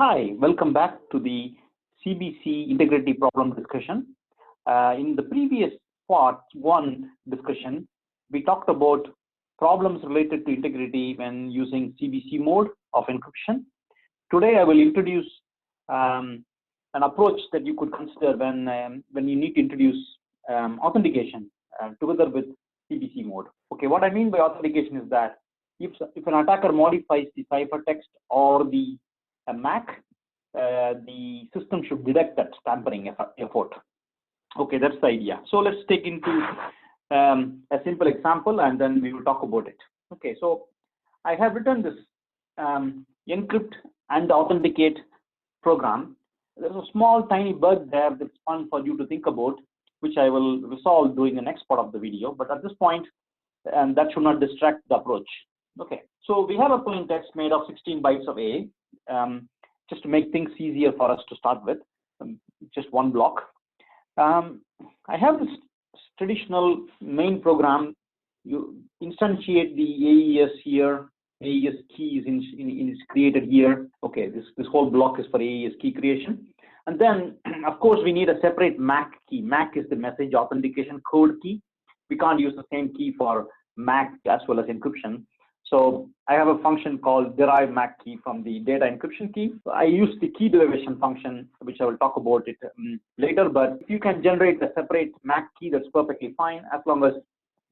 Hi, welcome back to the CBC integrity problem discussion. In the previous part one discussion, we talked about problems related to integrity when using CBC mode of encryption. Today, I will introduce an approach that you could consider when you need to introduce authentication together with CBC mode. Okay, what I mean by authentication is that if an attacker modifies the ciphertext or the Mac, the system should detect that tampering effort. Okay, that's the idea. So let's take into a simple example and then we will talk about it. Okay, so I have written this encrypt and authenticate program. There's a small tiny bug there that's fun for you to think about, which I will resolve during the next part of the video. But at this point, that should not distract the approach. Okay, so we have a plain text made of 16 bytes of A. Just to make things easier for us to start with, just one block. I have this traditional main program. You instantiate the AES here. AES key is created here. Okay, this whole block is for AES key creation. And then, of course, we need a separate MAC key. MAC is the message authentication code key. We can't use the same key for MAC as well as encryption. So I have a function called derive Mac key from the data encryption key. I use the key derivation function, which I will talk about it later. But if you can generate a separate Mac key, that's perfectly fine. As long as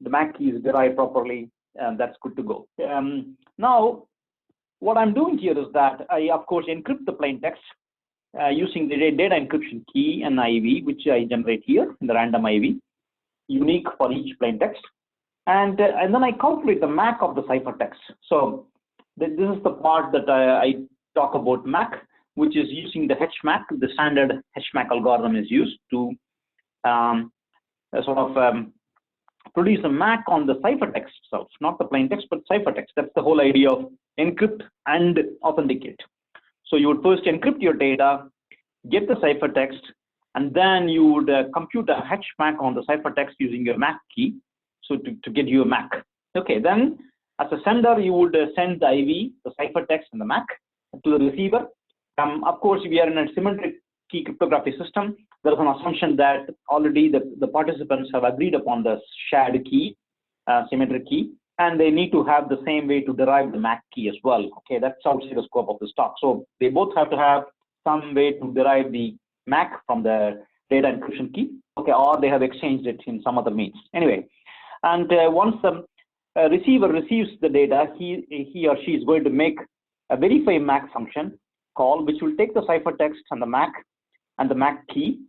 the Mac key is derived properly, that's good to go. Now, what I'm doing here is that I, of course, encrypt the plain text using the data encryption key and IV, which I generate here in the random IV, unique for each plain text. And then I calculate the MAC of the ciphertext. So this is the part that I talk about MAC, which is using the HMAC. The standard HMAC algorithm is used to produce a MAC on the ciphertext itself, not the plain text, but ciphertext. That's the whole idea of encrypt and authenticate. So you would first encrypt your data, get the ciphertext, and then you would compute a HMAC on the ciphertext using your MAC key. So to get you a MAC. Okay, then as a sender, you would send the IV, the ciphertext, and the MAC to the receiver. Of course, we are in a symmetric key cryptography system. There is an assumption that already the participants have agreed upon the shared key, symmetric key, and they need to have the same way to derive the MAC key as well. Okay, that's outside the scope of this talk. So they both have to have some way to derive the MAC from the data encryption key. Okay, or they have exchanged it in some other means. Anyway. And once the receiver receives the data, he or she is going to make a verify MAC function call, which will take the ciphertext and the MAC key.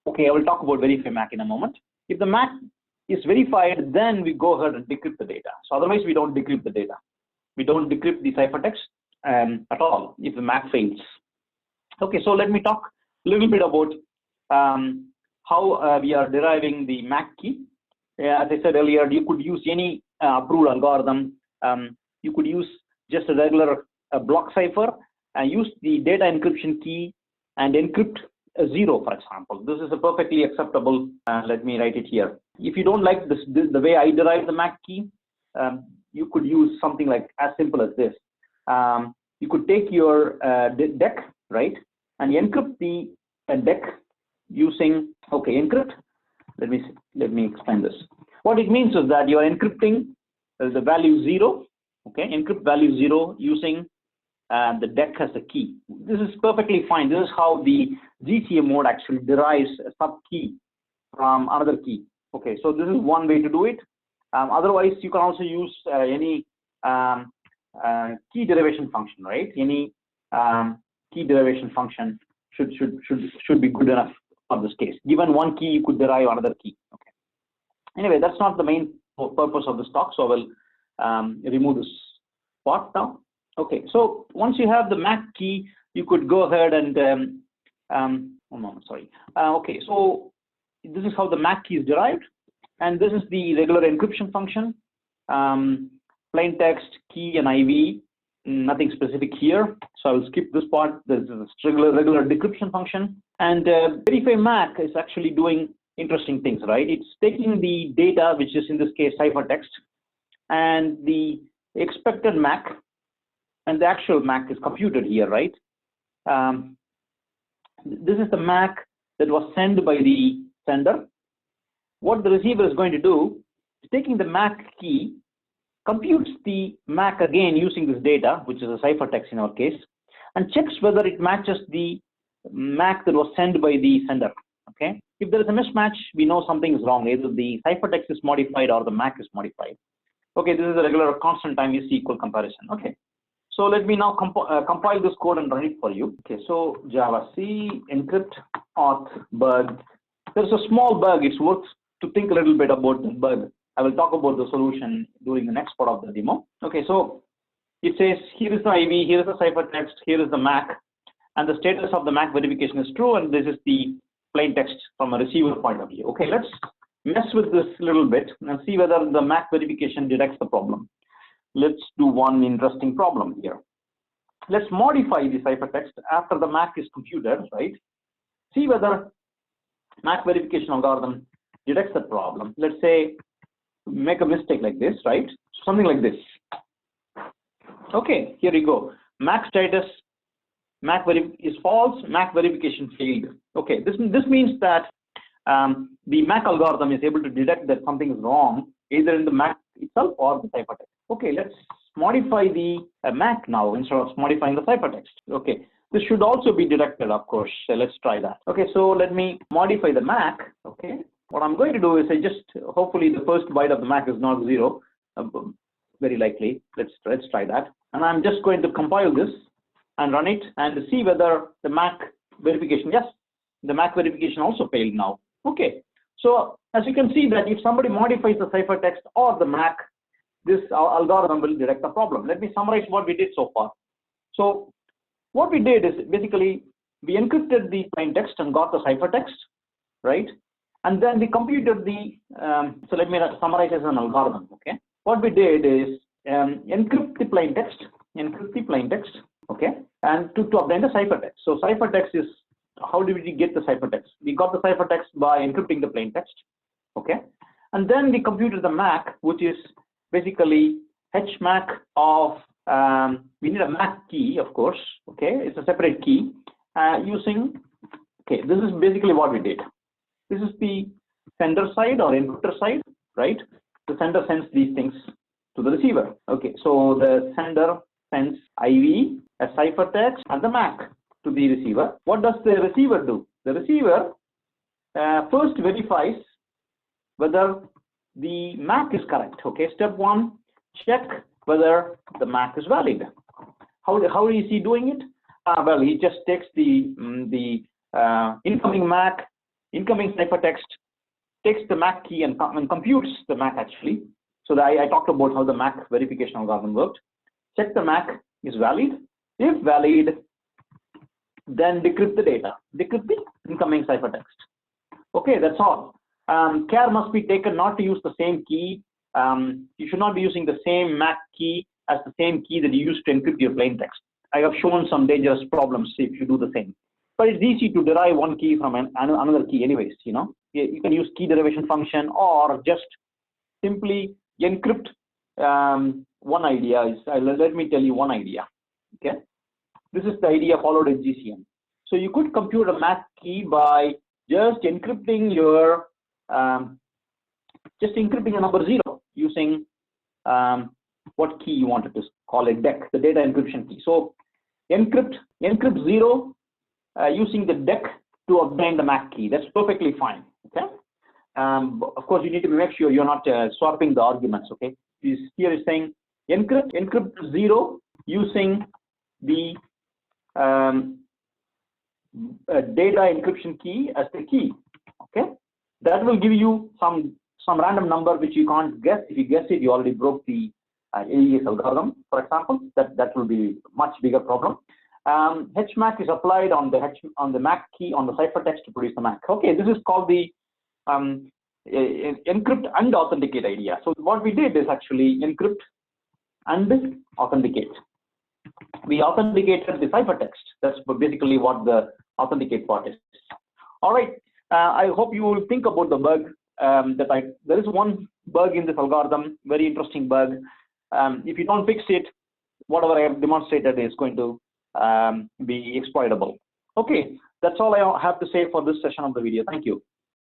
Okay, I will talk about verify MAC in a moment. If the MAC is verified, then we go ahead and decrypt the data. So otherwise, we don't decrypt the data. We don't decrypt the ciphertext at all if the MAC fails. Okay, so let me talk a little bit about how we are deriving the MAC key. As I said earlier, you could use any approved algorithm. You could use just a regular block cipher and use the data encryption key and encrypt a 0, for example. This is a perfectly acceptable. Let me write it here. If you don't like the way I derive the MAC key, you could use something like as simple as this. You could take your deck, right, and encrypt the deck using, okay, encrypt. Let me explain this. What it means is that you are encrypting the value 0, okay, encrypt value 0 using the deck as a key. This is perfectly fine. This is how the GCM mode actually derives a sub key from another key. Okay, so this is one way to do it. Otherwise, you can also use any key derivation function, right? Any key derivation function should be good enough. For this case, given one key, you could derive another key. Okay. Anyway, that's not the main purpose of this talk, so I will remove this part now. Okay, so once you have the MAC key, you could go ahead and okay, so this is how the MAC key is derived, and this is the regular encryption function, plain text, key, and IV. Nothing specific here, so I will skip this part. This is a regular decryption function. And verify MAC is actually doing interesting things, right? It's taking the data, which is in this case ciphertext, and the expected MAC, and the actual MAC is computed here, right? this is the MAC that was sent by the sender. What the receiver is going to do is taking the MAC key, computes the MAC again using this data, which is a ciphertext in our case, and checks whether it matches the MAC that was sent by the sender. Okay, if there is a mismatch, we know something is wrong. Either the ciphertext is modified or the MAC is modified. Okay, this is a regular constant time is equal comparison. Okay, so let me now compile this code and run it for you. Okay, so Java C encrypt auth bug. There's a small bug. It's worth to think a little bit about the bug. I will talk about the solution during the next part of the demo. Okay, so it says here is the IV, here is the ciphertext, here is the MAC, and the status of the MAC verification is true, and this is the plain text from a receiver point of view. Okay, let's mess with this a little bit and see whether the MAC verification detects the problem. Let's do one interesting problem here. Let's modify the ciphertext after the MAC is computed, right? See whether MAC verification algorithm detects the problem. Let's say make a mistake like this, right? Something like this. Okay, here we go. MAC status, MAC is false, MAC verification failed. Okay, this means that the MAC algorithm is able to detect that something is wrong, either in the MAC itself or the ciphertext. Okay, let's modify the MAC now instead of modifying the ciphertext. Okay, this should also be detected, of course. So let's try that. Okay, so let me modify the MAC. Okay, what I'm going to do is hopefully the first byte of the MAC is not 0, very likely. Let's try that. And I'm just going to compile this and run it and see whether the MAC verification, yes, the MAC verification also failed now. Okay, so as you can see that if somebody modifies the ciphertext or the MAC, this algorithm will detect the problem. Let me summarize what we did so far. So what we did is basically we encrypted the plain text and got the ciphertext, right? And then we computed the, so let me summarize as an algorithm, okay? What we did is encrypt the plain text, okay? And to obtain the ciphertext. So ciphertext is, how did we get the ciphertext? We got the ciphertext by encrypting the plain text, okay? And then we computed the MAC, which is basically HMAC of, we need a MAC key, of course, okay? It's a separate key using, okay, this is basically what we did. This is the sender side or encryptor side, right? The sender sends these things to the receiver. Okay, so the sender sends IV, a ciphertext, and the MAC to the receiver. What does the receiver do? The receiver first verifies whether the MAC is correct. Okay, step 1, check whether the MAC is valid. How is he doing it? Well, he just takes the incoming MAC, incoming ciphertext, takes the MAC key and computes the MAC actually. So I talked about how the MAC verification algorithm worked. Check the MAC is valid. If valid, then decrypt the data. Decrypt the incoming ciphertext. Okay, that's all. Care must be taken not to use the same key. You should not be using the same MAC key as the same key that you use to encrypt your plain text. I have shown some dangerous problems if you do the same. But it's easy to derive one key from another key anyways, you know. You can use key derivation function or just simply encrypt one idea. Let me tell you one idea, okay. This is the idea followed in GCN. So you could compute a MAC key by just encrypting your, just encrypting a number 0 using what key you wanted to call it, DEC, the data encryption key. So encrypt 0 using the DEC to obtain the MAC key. That's perfectly fine, okay. Of course, you need to make sure you're not swapping the arguments, okay. Here is saying encrypt 0 using the data encryption key as the key, okay. That will give you some random number which you can't guess. If you guess it, you already broke the AES algorithm, for example. That will be much bigger problem. HMAC is applied on the MAC key on the ciphertext to produce the MAC. Okay, this is called the encrypt and authenticate idea. So what we did is actually encrypt and authenticate. We authenticated the ciphertext. That's basically what the authenticate part is. All right. I hope you will think about the bug. There is one bug in this algorithm, very interesting bug. If you don't fix it, whatever I have demonstrated is going to be exploitable. Okay, that's all I have to say for this session of the video. Thank you.